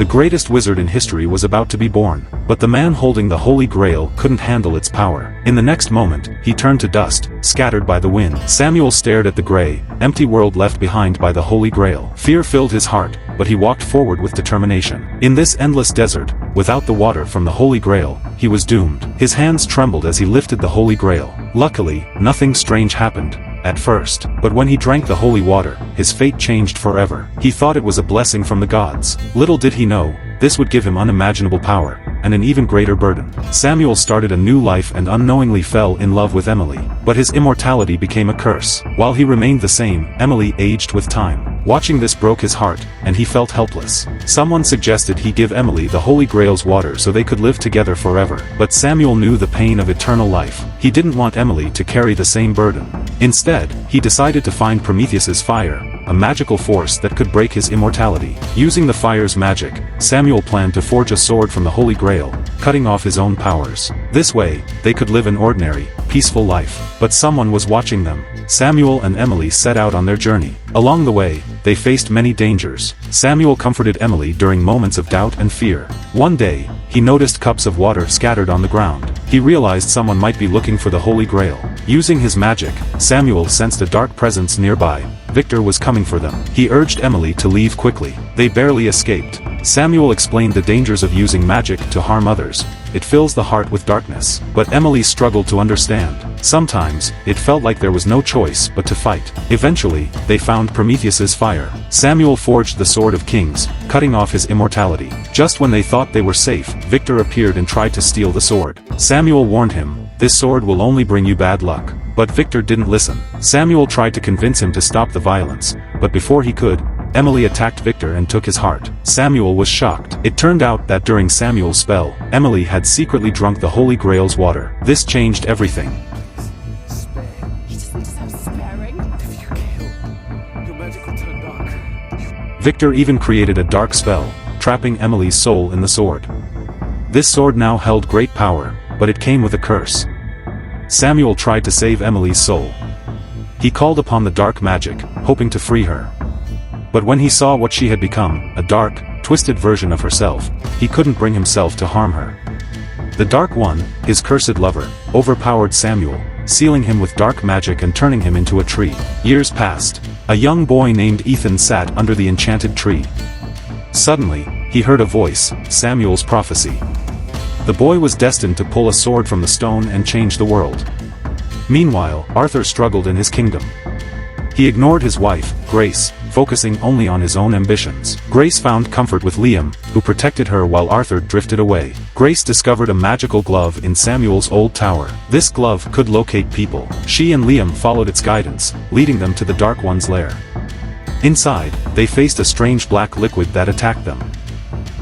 The greatest wizard in history was about to be born, but the man holding the Holy Grail couldn't handle its power. In the next moment, he turned to dust, scattered by the wind. Samuel stared at the gray, empty world left behind by the Holy Grail. Fear filled his heart, but he walked forward with determination. In this endless desert, without the water from the Holy Grail, he was doomed. His hands trembled as he lifted the Holy Grail. Luckily, nothing strange happened at first, but when he drank the holy water, his fate changed forever. He thought it was a blessing from the gods. Little did he know, this would give him unimaginable power, and an even greater burden. Samuel started a new life and unknowingly fell in love with Emily. But his immortality became a curse. While he remained the same, Emily aged with time. Watching this broke his heart, and he felt helpless. Someone suggested he give Emily the Holy Grail's water so they could live together forever. But Samuel knew the pain of eternal life. He didn't want Emily to carry the same burden. Instead, he decided to find Prometheus's fire, a magical force that could break his immortality. Using the fire's magic, Samuel planned to forge a sword from the Holy Grail, cutting off his own powers. This way, they could live an ordinary, peaceful life. But someone was watching them. Samuel and Emily set out on their journey. Along the way, they faced many dangers. Samuel comforted Emily during moments of doubt and fear. One day, he noticed cups of water scattered on the ground. He realized someone might be looking for the Holy Grail. Using his magic, Samuel sensed a dark presence nearby. Victor was coming for them. He urged Emily to leave quickly. They barely escaped. Samuel explained the dangers of using magic to harm others. It fills the heart with darkness. But Emily struggled to understand. Sometimes, it felt like there was no choice but to fight. Eventually, they found Prometheus's fire. Samuel forged the Sword of Kings, cutting off his immortality. Just when they thought they were safe, Victor appeared and tried to steal the sword. Samuel warned him, "This sword will only bring you bad luck." But Victor didn't listen. Samuel tried to convince him to stop the violence, but before he could, Emily attacked Victor and took his heart. Samuel was shocked. It turned out that during Samuel's spell, Emily had secretly drunk the Holy Grail's water. This changed everything. Victor even created a dark spell, trapping Emily's soul in the sword. This sword now held great power, but it came with a curse. Samuel tried to save Emily's soul. He called upon the dark magic, hoping to free her. But when he saw what she had become, a dark, twisted version of herself, he couldn't bring himself to harm her. The Dark One, his cursed lover, overpowered Samuel, sealing him with dark magic and turning him into a tree. Years passed. A young boy named Ethan sat under the enchanted tree. Suddenly, he heard a voice, Samuel's prophecy. The boy was destined to pull a sword from the stone and change the world. Meanwhile, Arthur struggled in his kingdom. He ignored his wife, Grace, focusing only on his own ambitions. Grace found comfort with Liam, who protected her while Arthur drifted away. Grace discovered a magical glove in Samuel's old tower. This glove could locate people. She and Liam followed its guidance, leading them to the Dark One's lair. Inside, they faced a strange black liquid that attacked them.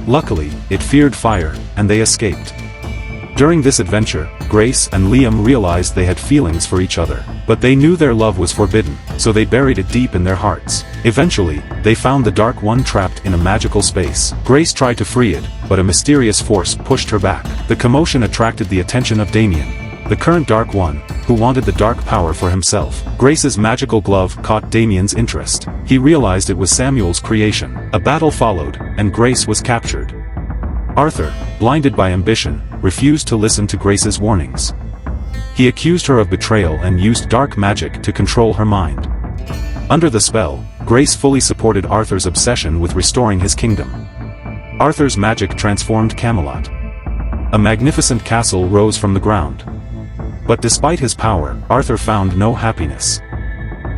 Luckily, it feared fire, and they escaped. During this adventure, Grace and Liam realized they had feelings for each other. But they knew their love was forbidden, so they buried it deep in their hearts. Eventually, they found the Dark One trapped in a magical space. Grace tried to free it, but a mysterious force pushed her back. The commotion attracted the attention of Damien, the current Dark One, who wanted the dark power for himself. Grace's magical glove caught Damien's interest. He realized it was Samuel's creation. A battle followed, and Grace was captured. Arthur, blinded by ambition, refused to listen to Grace's warnings. He accused her of betrayal and used dark magic to control her mind. Under the spell, Grace fully supported Arthur's obsession with restoring his kingdom. Arthur's magic transformed Camelot. A magnificent castle rose from the ground. But despite his power, Arthur found no happiness.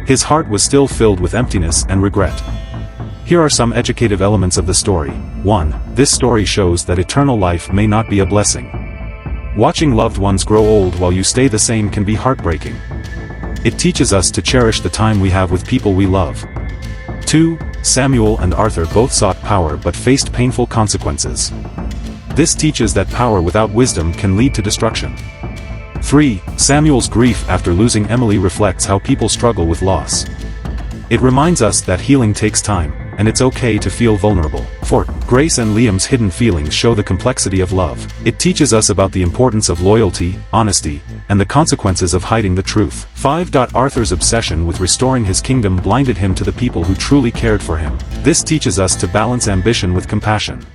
His heart was still filled with emptiness and regret. Here are some educative elements of the story. 1. This story shows that eternal life may not be a blessing. Watching loved ones grow old while you stay the same can be heartbreaking. It teaches us to cherish the time we have with people we love. 2. Samuel and Arthur both sought power but faced painful consequences. This teaches that power without wisdom can lead to destruction. 3. Samuel's grief after losing Emily reflects how people struggle with loss. It reminds us that healing takes time, and it's okay to feel vulnerable. 4. Grace and Liam's hidden feelings show the complexity of love. It teaches us about the importance of loyalty, honesty, and the consequences of hiding the truth. 5. Arthur's obsession with restoring his kingdom blinded him to the people who truly cared for him. This teaches us to balance ambition with compassion.